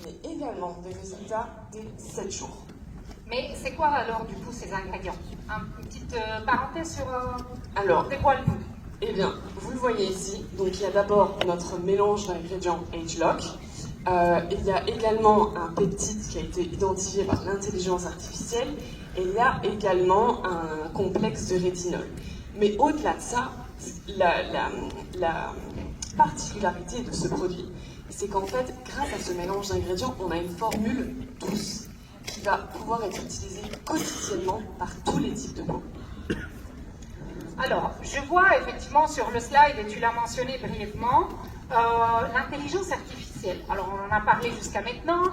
mais également des résultats dès 7 jours. Mais c'est quoi alors du coup ces ingrédients? Une petite parenthèse sur Alors, dévoile-nous. eh bien, vous le voyez ici, donc il y a d'abord notre mélange d'ingrédients ageLOC. Il y a également un peptide qui a été identifié par l'intelligence artificielle et il y a également un complexe de rétinol. Mais au-delà de ça, la particularité de ce produit, c'est qu'en fait, grâce à ce mélange d'ingrédients, on a une formule douce qui va pouvoir être utilisée quotidiennement par tous les types de peau. Alors, je vois effectivement sur le slide, et tu l'as mentionné brièvement, l'intelligence artificielle. Alors, on en a parlé jusqu'à maintenant.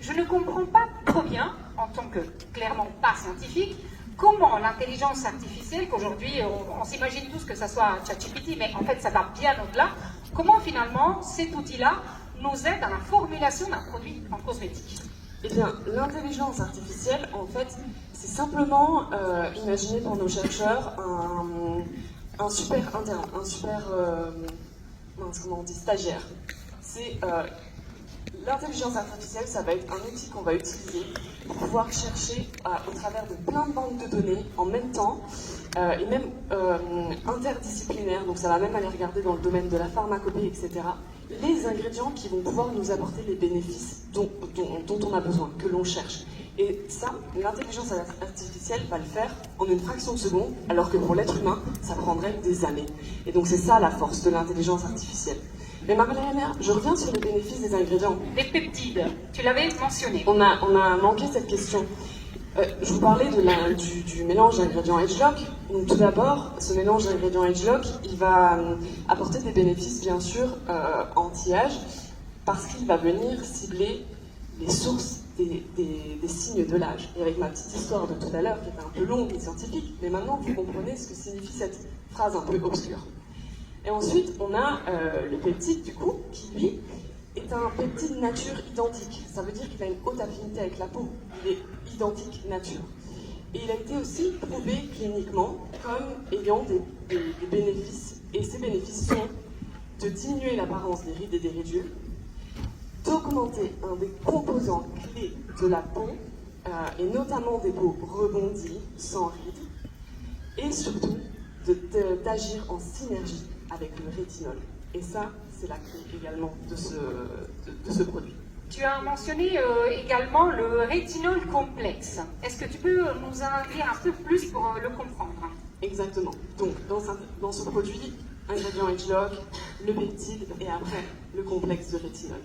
Je ne comprends pas trop bien, en tant que clairement pas scientifique, comment l'intelligence artificielle, qu'aujourd'hui on s'imagine tous que ça soit ChatGPT, mais en fait ça va bien au-delà, comment finalement cet outil-là nous aide à la formulation d'un produit en cosmétique? Eh bien, l'intelligence artificielle, en fait, c'est simplement, imaginez pour nos chercheurs, un super interne, un super, comment on dit, stagiaire. C'est l'intelligence artificielle, ça va être un outil qu'on va utiliser pour pouvoir chercher au travers de plein de banques de données en même temps, et même interdisciplinaires, donc ça va même aller regarder dans le domaine de la pharmacopée, etc., les ingrédients qui vont pouvoir nous apporter les bénéfices dont on a besoin, que l'on cherche. Et ça, l'intelligence artificielle va le faire en une fraction de seconde, alors que pour l'être humain, ça prendrait des années. Et donc c'est ça la force de l'intelligence artificielle. Mais Marie-Léna, je reviens sur les bénéfices des ingrédients. Les peptides, tu l'avais mentionné. On a manqué cette question. Je vous parlais du mélange d'ingrédients ageLOC. Donc tout d'abord, ce mélange d'ingrédients ageLOC, il va apporter des bénéfices bien sûr anti-âge, parce qu'il va venir cibler les sources des signes de l'âge. Et avec ma petite histoire de tout à l'heure, qui était un peu longue et scientifique, mais maintenant vous comprenez ce que signifie cette phrase un peu obscure. Et ensuite, on a le peptide, du coup, qui lui est un peptide nature identique. Ça veut dire qu'il a une haute affinité avec la peau. Il est identique nature. Et il a été aussi prouvé cliniquement comme ayant des bénéfices. Et ces bénéfices sont de diminuer l'apparence des rides et des ridules, d'augmenter un des composants clés de la peau, et notamment des peaux rebondies, sans rides, et surtout d'agir en synergie avec le rétinol. Et ça, c'est la clé également de ce produit. Tu as mentionné également le rétinol complexe. Est-ce que tu peux nous en dire un peu plus pour le comprendre? Exactement. Donc, dans ce produit, ingrédient ageLOC, le peptide et après le complexe de rétinol.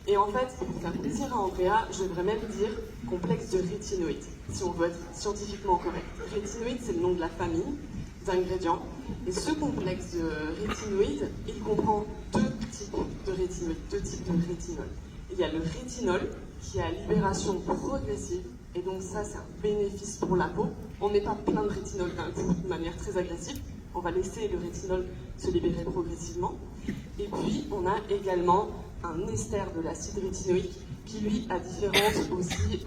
Et en fait, pour faire plaisir à Andrea, je devrais même dire complexe de rétinoïde, si on veut être scientifiquement correct. Rétinoïde, c'est le nom de la famille d'ingrédients. Et ce complexe de rétinoïde, il comprend deux types de rétinol. Il y a le rétinol, qui est à libération progressive, et donc ça, c'est un bénéfice pour la peau. On n'est pas plein de rétinol d'un coup, de manière très agressive. On va laisser le rétinol se libérer progressivement. Et puis, on a également un ester de l'acide rétinoïque qui, lui, a différents aussi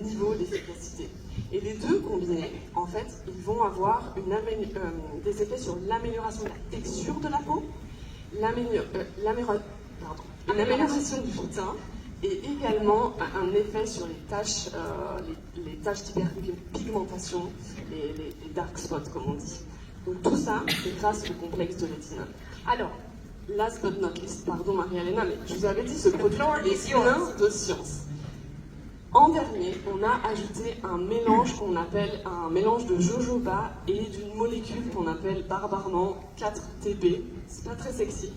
niveaux d'efficacité. Et les deux combinés, en fait, ils vont avoir des effets sur l'amélioration de la texture de la peau, l'amélioration du teint, et également un effet sur les taches d'hyperpigmentation, les dark spots, comme on dit. Donc tout ça, c'est grâce au complexe de rétinol. Alors, last but not least, pardon Marie-Léna, mais je vous avais dit, ce produit est plein de science. En dernier, on a ajouté un mélange qu'on appelle un mélange de jojoba et d'une molécule qu'on appelle barbarement 4-TB. C'est pas très sexy.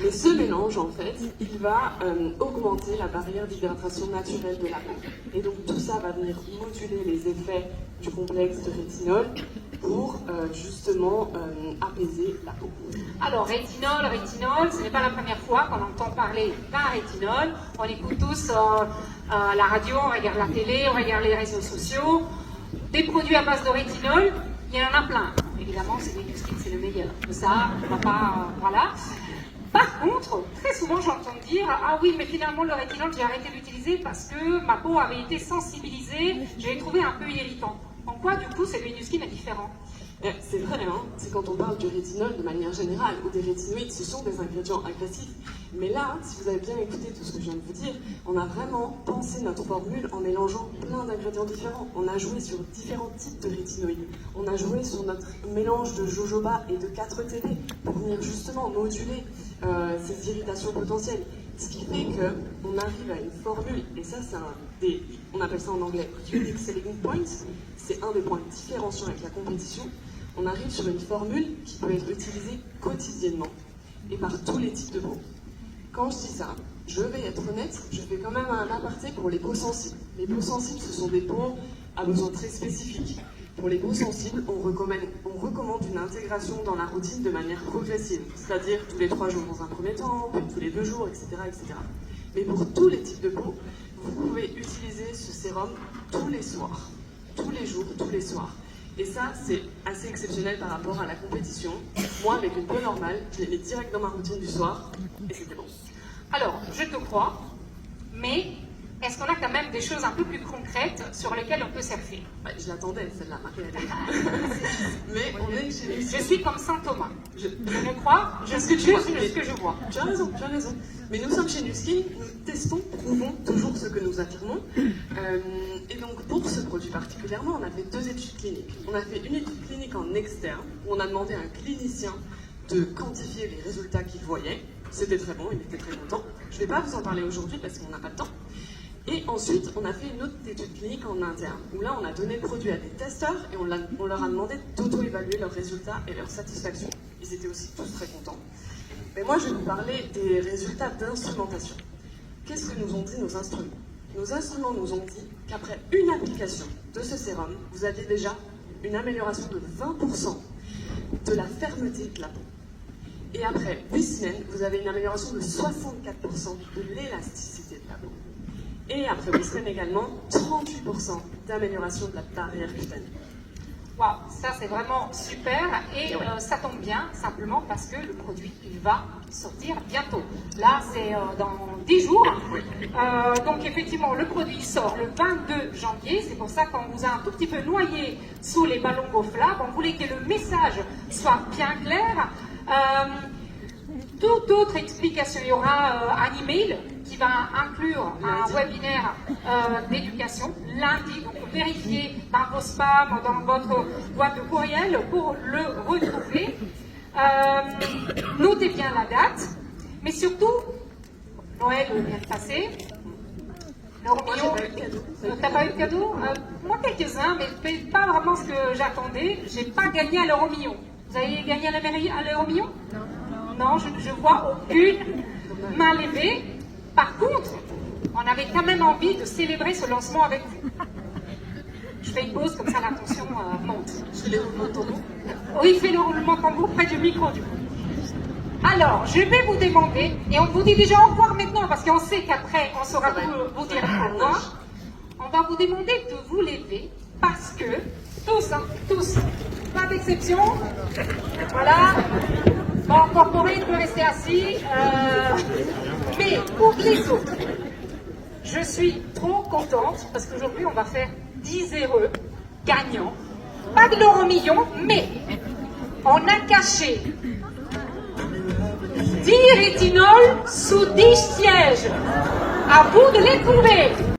Mais ce mélange, en fait, il va augmenter la barrière d'hydratation naturelle de la peau. Et donc tout ça va venir moduler les effets du complexe de rétinol pour justement apaiser la peau. Alors, rétinol, ce n'est pas la première fois qu'on entend parler d'un rétinol. On écoute tous la radio, on regarde la télé, on regarde les réseaux sociaux. Des produits à base de rétinol, il y en a plein. Évidemment, c'est Nuskin, c'est le meilleur. Ça, on va pas... voilà. Par contre, très souvent j'entends dire « Ah oui, mais finalement le rétinol, j'ai arrêté d'utiliser parce que ma peau avait été sensibilisée, je l'ai trouvé un peu irritant. » En quoi, du coup, celui Nuskin est différent? C'est vrai, hein, c'est quand on parle du rétinol de manière générale ou des rétinoïdes, ce sont des ingrédients agressifs. Mais là, si vous avez bien écouté tout ce que je viens de vous dire, on a vraiment pensé notre formule en mélangeant plein d'ingrédients différents. On a joué sur différents types de rétinoïdes. On a joué sur notre mélange de jojoba et de 4-TB pour venir justement moduler ces irritations potentielles. Ce qui fait qu'on arrive à une formule, et ça on appelle ça en anglais unique selling points, c'est un des points différenciants avec la compétition. On arrive sur une formule qui peut être utilisée quotidiennement et par tous les types de peau. Quand je dis ça, je vais être honnête, je fais quand même un aparté pour les peaux sensibles. Les peaux sensibles, ce sont des peaux à besoins très spécifiques. Pour les peaux sensibles, on recommande une intégration dans la routine de manière progressive, c'est-à-dire tous les 3 jours dans un premier temps, puis tous les 2 jours, etc., etc. Mais pour tous les types de peau, vous pouvez utiliser ce sérum tous les soirs, tous les jours, tous les soirs. Et ça, c'est assez exceptionnel par rapport à la compétition. Moi, avec une peau normale, je l'ai mis direct dans ma routine du soir, et c'était bon. Alors, je te crois, mais est-ce qu'on a quand même des choses un peu plus concrètes sur lesquelles on peut surfer? Je l'attendais, celle-là, mais on est chez nous. Je suis comme Saint Thomas. Je ne crois, je suis juste ce que je vois. Tu as raison, tu as raison. Mais nous sommes chez Nuskin, nous testons, prouvons toujours ce que nous affirmons. Et donc pour ce produit particulièrement, on a fait 2 études cliniques. On a fait une étude clinique en externe, où on a demandé à un clinicien de quantifier les résultats qu'il voyait. C'était très bon, il était très content. Je ne vais pas vous en parler aujourd'hui parce qu'on n'a pas le temps. Et ensuite, on a fait une autre étude clinique en interne, où là, on a donné le produit à des testeurs et on leur a demandé d'auto-évaluer leurs résultats et leur satisfaction. Ils étaient aussi tous très contents. Mais moi, je vais vous parler des résultats d'instrumentation. Qu'est-ce que nous ont dit nos instruments? Nos instruments nous ont dit qu'après une application de ce sérum, vous aviez déjà une amélioration de 20% de la fermeté de la peau. Et après 8 semaines, vous avez une amélioration de 64% de l'élasticité de la peau. Et après 8 semaines également, 38% d'amélioration de la barrière cutanée. Waouh, ça c'est vraiment super et ça tombe bien simplement parce que le produit il va sortir bientôt. Là c'est dans 10 jours. Donc effectivement le produit sort le 22 janvier. C'est pour ça qu'on vous a un tout petit peu noyé sous les ballons gonflables. On voulait que le message soit bien clair. Toute autre explication, il y aura un email qui va inclure un webinaire d'éducation lundi. Donc vérifiez dans vos spams, dans votre boîte de courriel pour le retrouver. Notez bien la date, mais surtout, Noël vient de passer. T'as pas eu de cadeau? Moi quelques-uns, mais pas vraiment ce que j'attendais. J'ai pas gagné à l'euro million. Vous avez gagné à l'euro million? Non, je vois aucune main levée. Par contre, on avait quand même envie de célébrer ce lancement avec vous. Je fais une pause, comme ça la tension monte. Je fais les roulements de tambour. Oui, fais le roulement de tambour près du micro du coup. Alors, je vais vous demander, et on vous dit déjà au revoir maintenant, parce qu'on sait qu'après, on saura vous dire au revoir. On va vous demander de vous lever, parce que, tous, pas d'exception, voilà. Bon, corporate peut rester assis, mais pour les autres, je suis trop contente parce qu'aujourd'hui on va faire 10 heureux gagnants. Pas de l'euro million, mais on a caché 10 rétinols sous 10 sièges. À vous de les trouver.